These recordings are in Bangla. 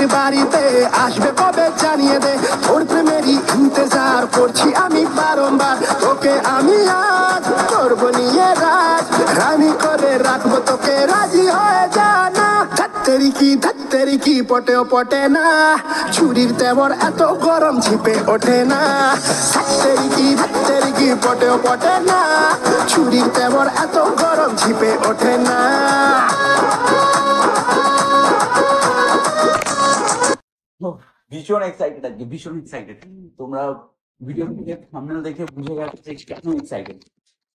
মাটির বাড়িতে আসবে কবে জানিয়ে দে, তোর প্রেমেরই ইন্তজার করছি আমি বারংবার। তোকে আমি আজ করবো নিয়ে রাজ, রানী করে রাখবো তোকে, রাজি হয়ে জানা। ধাত্তেরি কি পটেও পটে না, ছুরির তেমন এত গরম ছিপে ওঠে না। ধাত্তেরি কি পটেও পটে না, ছুরির তেমন এত গরম ছিপে ওঠে না। ভীষণ এক্সাইটেড আজকে, ভীষণ এক্সাইটেড। তোমরা ভিডিও থেকে থাম্বনেল দেখে বুঝে গেছে কেন এক্সাইটেড।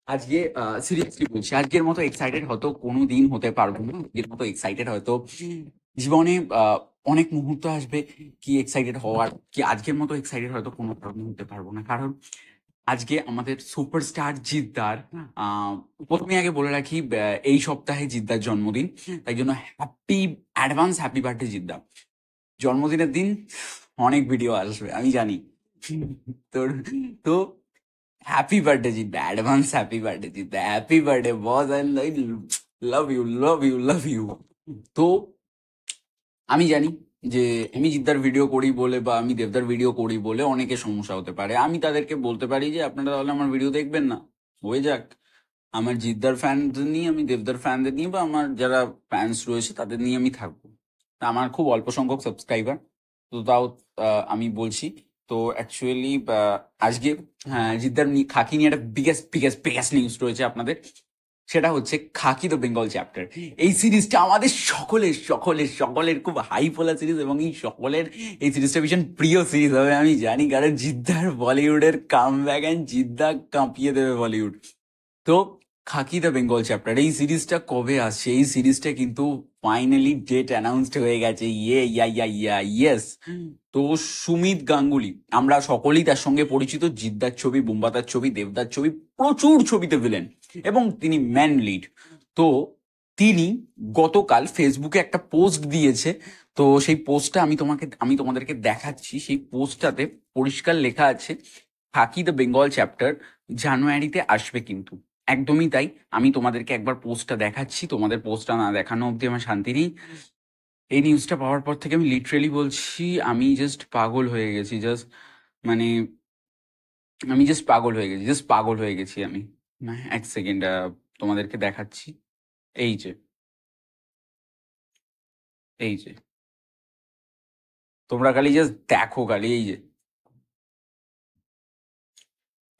আজকে সিরিয়াসলি বলছি, আজকের মতো এক্সাইটেড হয়তো কোনো দিন হতে পারবো না। আজকের মতো এক্সাইটেড হয়তো জীবনে অনেক মুহূর্ত আসবে কি এক্সাইটেড হওয়ার, কি আজকের মতো এক্সাইটেড হয়তো কোনো কারণে হতে পারবো না। কারণ আজকে আমাদের সুপারস্টার জিদ্দার, প্রথমে আগে বলে রাখি এই সপ্তাহে জিদ্দার জন্মদিন, তাই জন্য অ্যাডভান্স হ্যাপি বার্থডে জিদ্দা। জন্মদিনের দিন অনেক ভিডিও আসবে আমি জানি, তোর তো happy birthday Jidda, advance happy birthday Jidda, happy birthday boss, I love you love you love you. তো আমি জানি যে আমি জিদ্দার ভিডিও করি বলে বা আমি দেবদার ভিডিও করি বলে অনেকের সমস্যা হতে পারে। আমি তাদেরকে বলতে পারি যে আপনারা তাহলে আমার ভিডিও দেখবেন না, হয়ে যাক। আমার জিদ্দার ফ্যানদের নিয়ে, আমি দেবদার ফ্যানদের নিয়ে বা আমার যারা ফ্যান্স রয়েছে তাদের নিয়ে আমি থাকবো। আমার খুব অল্প সংখ্যক সাবস্ক্রাইবার, তো তাও আমি বলছি। তো অ্যাকচুয়ালি আজকে জিদ্দার খাকি নিয়ে একটা বিগেস্ট নিউজ রয়েছে আপনাদের। সেটা হচ্ছে খাকি দ্য বেঙ্গল চ্যাপ্টার। এই সিরিজটা আমাদের সকলের খুব হাই ফোলা সিরিজ, এবং এই সিরিজটা ভীষণ প্রিয় সিরিজ হবে আমি জানি, কারণ জিদ্দার বলিউডের কামব্যাক অ্যান্ড জিদ্দা কাঁপিয়ে দেবে বলিউড। তো খাকি দ্য বেঙ্গল চ্যাপ্টার এই সিরিজটা কবে আসছে? এই সিরিজটা কিন্তু ফাইনালি ডেট অ্যানাউন্সড হয়ে গেছে। ইয়েস। তো সুমিত গাঙ্গুলি, আমরা সকলেই তার সঙ্গে পরিচিত। জিদ্দার ছবি, বুম্বাতার ছবি, দেবদার ছবি, প্রচুর ছবিতে ভিলেন, এবং তিনি ম্যান লিড। তো তিনি গতকাল ফেসবুকে একটা পোস্ট দিয়েছে। তো সেই পোস্টটা আমি তোমাদেরকে দেখাচ্ছি। সেই পোস্টটাতে পরিষ্কার লেখা আছে খাকি দ্য বেঙ্গল চ্যাপ্টার জানুয়ারিতে আসবে কিন্তু। একদমই তাই। আমি তোমাদেরকে একবার পোস্টটা দেখাচ্ছি, তোমাদের পোস্টটা না দেখানো অবধি আমার শান্তি নেই। এই নিউজটা পাওয়ার পর থেকে আমি লিটারেলি বলছি, আমি জাস্ট পাগল হয়ে গেছি। আমি জাস্ট পাগল হয়ে গেছি আমি। এক সেকেন্ড তোমাদেরকে দেখাচ্ছি। এই যে এই যে তোমরা খালি জাস্ট দেখো, খালি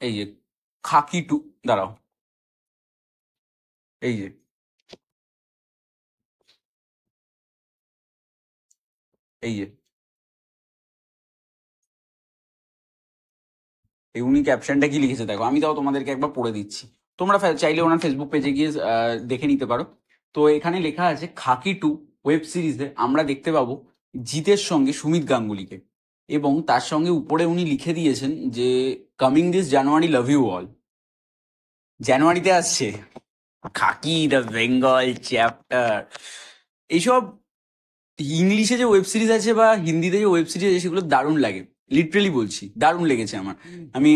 এই যে খাকি টু, দাঁড়াও, এই যে এই যে এই উনি ক্যাপশনটা কি লিখেছে দেখো, আমি তাও তোমাদেরকে একবার পড়ে দিচ্ছি। তোমরা চাইলে ওনার ফেসবুক পেজে গিয়ে দেখে নিতে পারো। তো এখানে লেখা আছে খাকি টু ওয়েব সিরিজে আমরা দেখতে পাবো জিতের সঙ্গে সুমিত গাঙ্গুলিকে, এবং তার সঙ্গে উপরে উনি লিখে দিয়েছেন যে coming this January, love you all. জানুয়ারিতে আসছে খাকি দ্য বেঙ্গল চ্যাপ্টার। এইসব ইংলিশে যে ওয়েব সিরিজ আছে বা হিন্দিতে যে ওয়েব সিরিজ আছে সেগুলো দারুণ লাগে, লিটারেলি বলছি, দারুণ লেগেছে আমার। আমি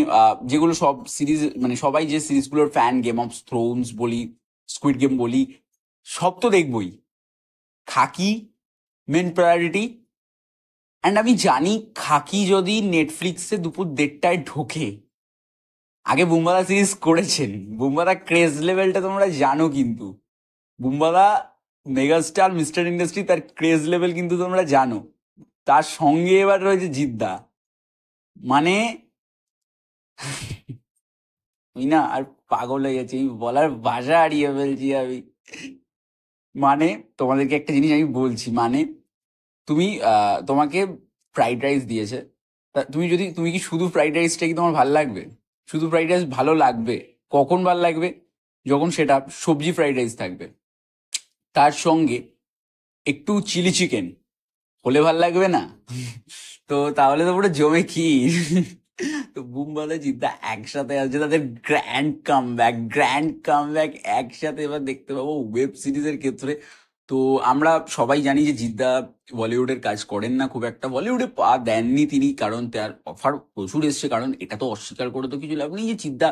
যেগুলো সব সিরিজ, মানে সবাই যে সিরিজগুলোর ফ্যান, গেম অফ থ্রোনস বলি, স্কুইড গেম বলি, সব তো দেখবই। খাকি মেন প্রায়োরিটি। অ্যান্ড আমি জানি খাকি যদি নেটফ্লিক্সে দুপুর 1:30টায় ঢোকে, আগে বুম্বাদা সিরিজ করেছেন, বুম্বাদা ক্রেজ লেভেলটা তোমরা জানো কিন্তু। বুম্বাদা মেগাস্টার, মিস্টার ইন্ডাস্ট্রি, তার ক্রেজ লেভেল কিন্তু তোমরা জানো। তার সঙ্গে এবার রয়েছে জিদ্দা, মানে আমি না আর পাগল হয়ে গেছি, বলার ভাষা হারিয়ে ফেলছি আমি। মানে তোমাদেরকে একটা জিনিস আমি বলছি, মানে তোমাকে ফ্রাইড রাইস দিয়েছে, তুমি কি শুধু ফ্রাইড রাইসটা কি তোমার ভালো লাগবে? শুধু ফ্রাইড রাইস ভালো লাগবে কখন? ভালো লাগবে যখন সেটা সবজি ফ্রাইড রাইস থাকবে, তার সঙ্গে একটু চিলি চিকেন হলে ভাল লাগবে না? তো তাহলে তো পুরো জমে ক্ষীর। তো বুমবাদা জিদ্দা একসাথে আছে, তাদের গ্র্যান্ড কামব্যাক একসাথে এবার দেখতে পাবো ওয়েব সিরিজের ক্ষেত্রে। তো আমরা সবাই জানি যে জিদ্দা বলিউডের কাজ করেন না খুব একটা, বলিউডে পা দেননি তিনি, কারণ তার অফার প্রচুর এসছে। কারণ এটা তো অস্বীকার করে তো কিছু লাভ নেই যে জিদ্দা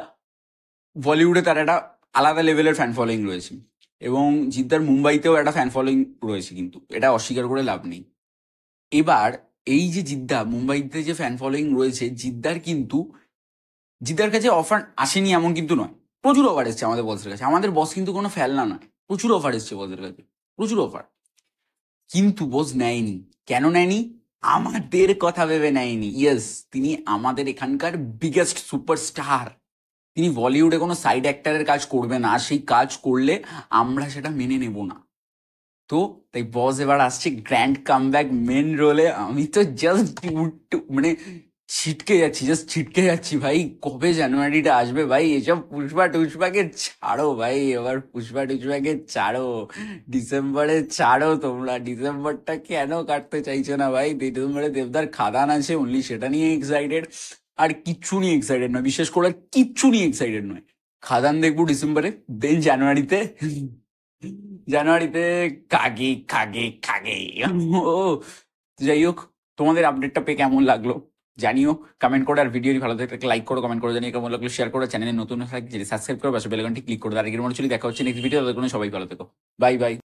বলিউডে তার একটা আলাদা লেভেলের ফ্যান ফলোয়িং রয়েছে, এবং জিদ্দার মুম্বাইতেও একটা ফ্যান ফলোয়িং রয়েছে, কিন্তু এটা অস্বীকার করে লাভ নেই। এবার এই যে মুম্বাইতে যে ফ্যান ফলোয়িং রয়েছে, জিদ্দার কাছে অফার আসেনি এমন কিন্তু নয়, প্রচুর অফার এসছে আমাদের বসের কাছে। আমাদের বস কিন্তু কোনো ফেলনা নয়, প্রচুর অফার এসছে বসের কাছে, প্রচুর অফার। কিন্তু বস নেয়নি। কেন নেয়নি? আমাদের কথা ভেবে নেয়নি। ইয়েস, তিনি আমাদের এখানকার বিগেস্ট সুপারস্টার। তিনি বলিউডে কোনো সাইড অ্যাক্টারের কাজ করবে না, আর সেই কাজ করলে আমরা সেটা মেনে নেব না। তো তাই বস এবার আসছে গ্র্যান্ড কামব্যাক মেন রোলে। আমি তো জাস্ট মানে ছিটকে যাচ্ছি ভাই। কবে জানুয়ারিটা আসবে ভাই? এসব পুষ্পা টুষ্পাকে ছাড়ো ভাই, এবার পুষ্পা টুষ্পাকে ছাড়ো, ডিসেম্বরে ছাড়ো। তোমরা ডিসেম্বরটা কেন কাটতে চাইছো না ভাই? ডিসেম্বরে দেবদার খাদান আছে, অনলি সেটা নিয়ে এক্সাইটেড, আর কিচ্ছু নিয়ে এক্সাইটেড নয়, বিশেষ করে কিচ্ছু নিয়ে এক্সাইটেড নয়। খাদান দেখবো ডিসেম্বরে, দেন জানুয়ারিতে কাগে কাগে কাগে। ও যাই হোক, তোমাদের আপডেটটা পেয়ে কেমন লাগলো জানিও কমেন্ট করে। আর ভিডিওটি ভালো থাকলে লাইক করো, কমেন্ট করে জানিয়ে কেমন লাগলো, শেয়ার করো। চ্যানেলে নতুন থাকলে সাবস্ক্রাইব করো, পাশে বেল আইকনটি ক্লিক করে দাও। আগের মনে চলি দেখা হচ্ছে নেক্সট ভিডিও। ততক্ষণ সবাই ভালো থেকো, বাই বাই।